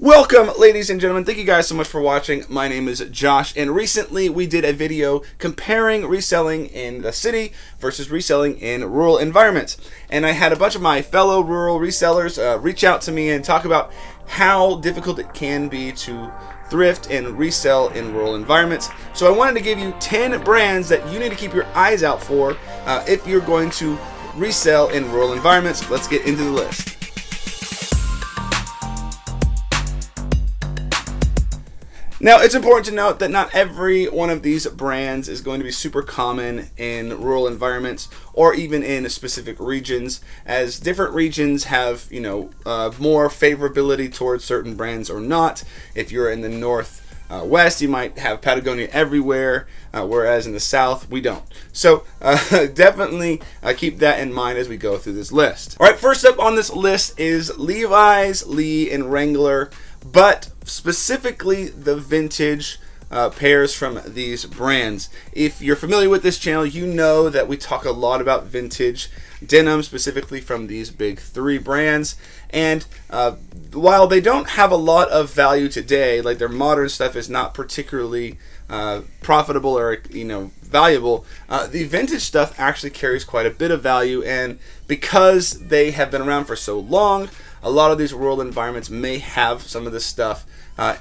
Welcome, ladies and gentlemen. Thank you guys so much for watching. My name is Josh, and recently we did a video comparing reselling in the city versus reselling in rural environments. And I had a bunch of my fellow rural resellers reach out to me and talk about how difficult it can be to thrift and resell in rural environments. So I wanted to give you 10 brands that you need to keep your eyes out for if you're going to resell in rural environments. Let's get into the list. Now, it's important to note that not every one of these brands is going to be super common in rural environments or even in specific regions, as different regions have, more favorability towards certain brands or not. If you're in the Northwest, you might have Patagonia everywhere, whereas in the South, we don't. So definitely keep that in mind as we go through this list. All right, first up on this list is Levi's, Lee, and Wrangler, but specifically the vintage pairs from these brands. If you're familiar with this channel, you know that we talk a lot about vintage denim, specifically from these big three brands. And while they don't have a lot of value today, like their modern stuff is not particularly profitable or valuable, the vintage stuff actually carries quite a bit of value. And because they have been around for so long, a lot of these rural environments may have some of this stuff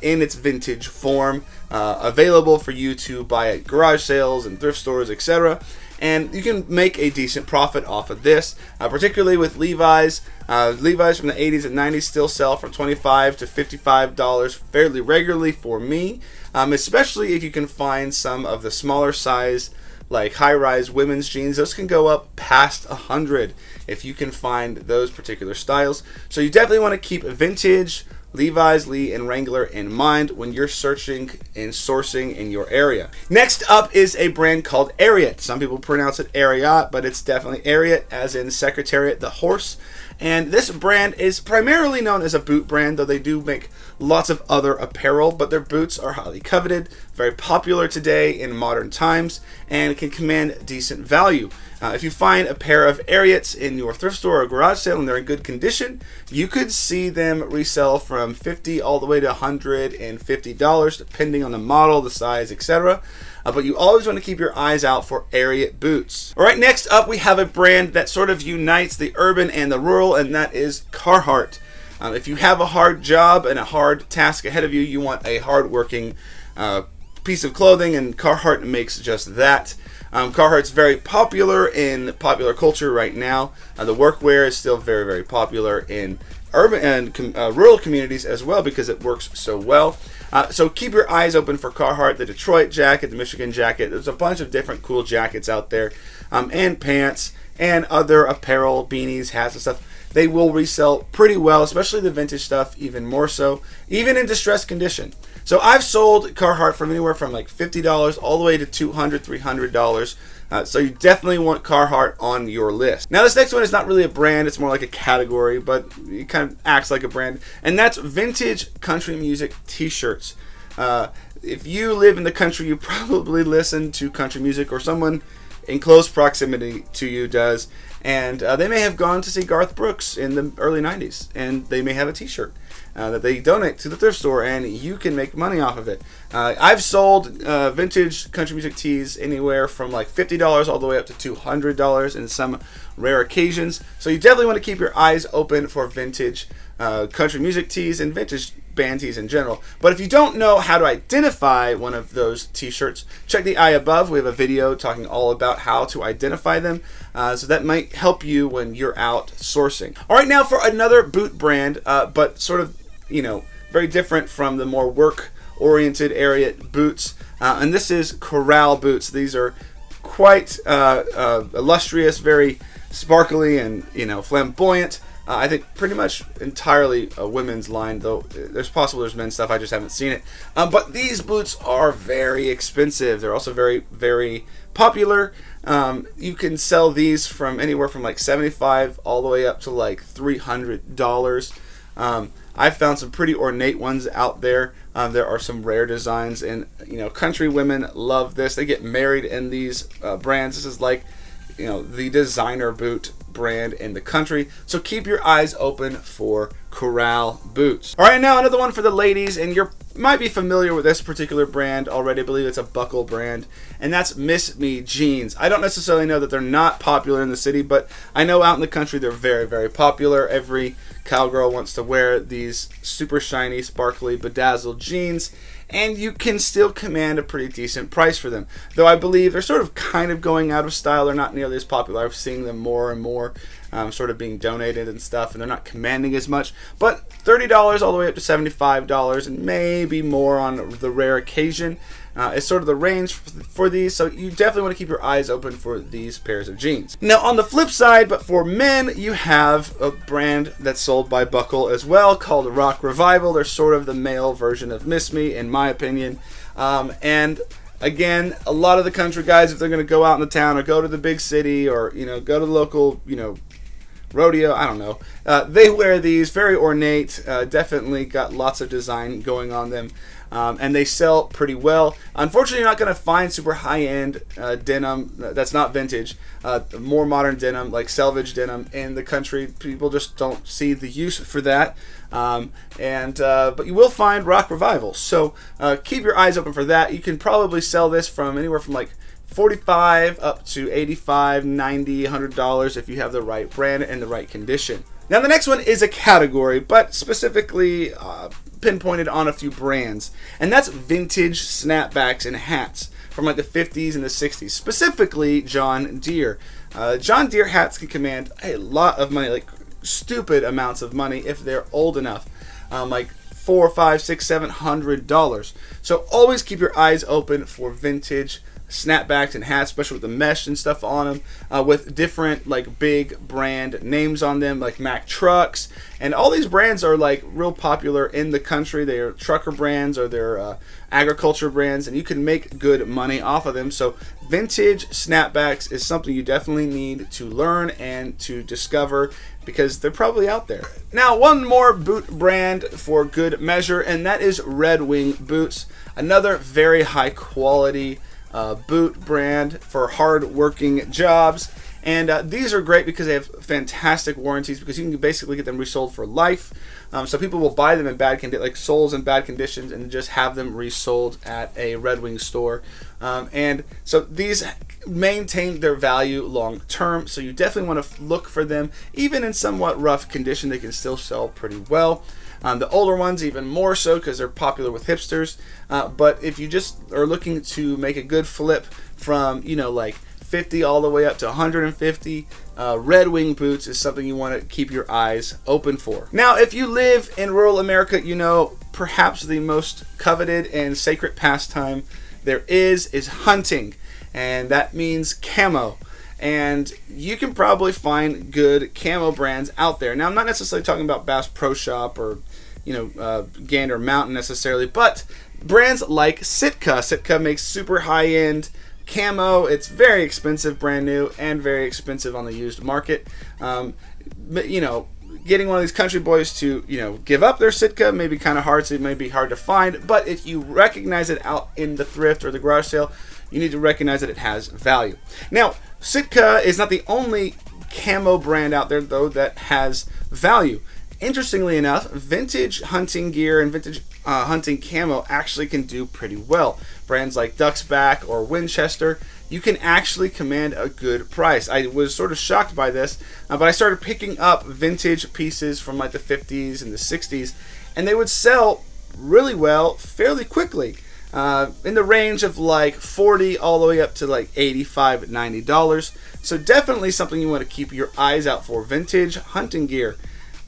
in its vintage form available for you to buy at garage sales and thrift stores, etc. And you can make a decent profit off of this, particularly with Levi's. Levi's from the 80s and 90s still sell from $25 to $55 fairly regularly for me, especially if you can find some of the smaller size, like high-rise women's jeans. Those can go up past $100 if you can find those particular styles. So you definitely want to keep vintage Levi's, Lee, and Wrangler in mind when you're searching and sourcing in your area. Next up is a brand called Ariat. Some people pronounce it Ariat, but it's definitely Ariat, as in Secretariat the horse. And this brand is primarily known as a boot brand, though they do make lots of other apparel, but their boots are highly coveted, very popular today in modern times, and can command decent value. If you find a pair of Ariats in your thrift store or garage sale and they're in good condition, you could see them resell from $50 all the way to $150, depending on the model, the size, etc. But you always want to keep your eyes out for Ariat boots. All right, next up we have a brand that sort of unites the urban and the rural, and that is Carhartt. If you have a hard job and a hard task ahead of you, you want a hard-working piece of clothing, and Carhartt makes just that. Carhartt's very popular in popular culture right now. The workwear is still very, very popular in urban and rural communities as well because it works so well. So keep your eyes open for Carhartt, the Detroit jacket, the Michigan jacket. There's a bunch of different cool jackets out there, and pants and other apparel, beanies, hats and stuff. They will resell pretty well, especially the vintage stuff, even more so, even in distressed condition. So I've sold Carhartt from anywhere from like $50 all the way to $200, $300. So you definitely want Carhartt on your list. Now this next one is not really a brand, it's more like a category, but it kind of acts like a brand. And that's vintage country music t-shirts. If you live in the country, you probably listen to country music, or someone in close proximity to you does. And they may have gone to see Garth Brooks in the early 90s, and they may have a t-shirt that they donate to the thrift store, and you can make money off of it. I've sold vintage country music tees anywhere from like $50 all the way up to $200 in some rare occasions. So you definitely want to keep your eyes open for vintage country music tees and vintage band tees in general. But if you don't know how to identify one of those t-shirts, check the eye above. We have a video talking all about how to identify them, so that might help you when you're out sourcing. All right, now for another boot brand, but sort of very different from the more work-oriented Ariat boots, and this is Corral boots. These are quite illustrious, very sparkly and flamboyant. I think pretty much entirely a women's line, though there's men's stuff, I just haven't seen it. But these boots are very expensive. They're also very, very popular. You can sell these from anywhere from like $75 all the way up to like $300. I've found some pretty ornate ones out there. There are some rare designs, and country women love this. They get married in these brands. This is like the designer boot brand in the country. So keep your eyes open for Corral boots. All right, now another one for the ladies, and you might be familiar with this particular brand already. I believe it's a buckle brand, and that's Miss Me jeans. I don't necessarily know that they're not popular in the city, but I know out in the country they're very, very popular. Every cowgirl wants to wear these super shiny, sparkly, bedazzled jeans, and you can still command a pretty decent price for them. Though I believe they're sort of kind of going out of style. They're not nearly as popular. I'm seeing them more and more sort of being donated and stuff, and they're not commanding as much. But $30 all the way up to $75, and maybe more on the rare occasion, is sort of the range for these. So you definitely want to keep your eyes open for these pairs of jeans. Now on the flip side, but for men, you have a brand that's sold by Buckle as well called Rock Revival. They're sort of the male version of Miss Me, in my opinion. And again, a lot of the country guys, if they're going to go out in the town or go to the big city or go to the local rodeo, I don't know, they wear these, very ornate, definitely got lots of design going on them, and they sell pretty well. Unfortunately, you're not going to find super high-end denim that's not vintage, more modern denim like selvage denim in the country. People just don't see the use for that. But you will find Rock Revival, so keep your eyes open for that. You can probably sell this from anywhere from like $45 up to $85, $90, $100 if you have the right brand and the right condition. Now the next one is a category, but specifically pinpointed on a few brands, and that's vintage snapbacks and hats from like the 50s and the 60s, specifically John Deere. John Deere hats can command a lot of money, like stupid amounts of money if they're old enough, like $400, $500, $600, $700. So always keep your eyes open for vintage snapbacks and hats, especially with the mesh and stuff on them, with different like big brand names on them, like Mack Trucks, and all these brands are like real popular in the country. They are trucker brands or they're agriculture brands, and you can make good money off of them. So vintage snapbacks is something you definitely need to learn and to discover, because they're probably out there. Now one more boot brand for good measure, and that is Redwing boots, another very high quality boot brand for hard working jobs. And these are great because they have fantastic warranties, because you can basically get them resold for life. So people will buy them in bad condition, like soles in bad conditions, and just have them resold at a Redwing store. And so these maintain their value long term. So you definitely want to look for them, even in somewhat rough condition. They can still sell pretty well. The older ones even more so, because they're popular with hipsters. But if you just are looking to make a good flip from like 50 all the way up to 150, Redwing boots is something you want to keep your eyes open for. Now if you live in rural America, perhaps the most coveted and sacred pastime there is hunting, and that means camo. And you can probably find good camo brands out there. Now I'm not necessarily talking about Bass Pro Shop or Gander Mountain necessarily, but brands like Sitka. Sitka makes super high-end camo. It's very expensive brand new and very expensive on the used market. But getting one of these country boys to give up their Sitka may be kind of hard, so it may be hard to find. But if you recognize it out in the thrift or the garage sale, you need to recognize that it has value. Now Sitka is not the only camo brand out there though that has value. Interestingly enough, vintage hunting gear and vintage hunting camo actually can do pretty well. Brands like Duck's Back or Winchester, you can actually command a good price. I was sort of shocked by this, but I started picking up vintage pieces from like the 50s and the 60s, and they would sell really well fairly quickly, in the range of like $40 all the way up to like $85, $90. So definitely something you want to keep your eyes out for, vintage hunting gear.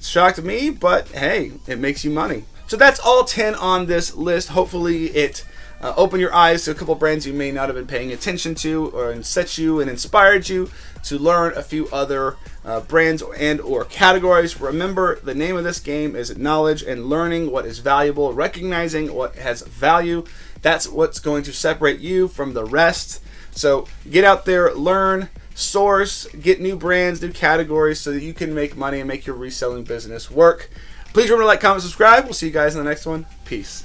Shocked me, but hey, it makes you money. So that's all 10 on this list. Hopefully it opened your eyes to a couple brands you may not have been paying attention to, or set you and inspired you to learn a few other brands and or categories. Remember, the name of this game is knowledge and learning what is valuable, recognizing what has value. That's what's going to separate you from the rest. So get out there, learn, source, get new brands, new categories, so that you can make money and make your reselling business work. Please remember to like, comment, subscribe. We'll see you guys in the next one. Peace.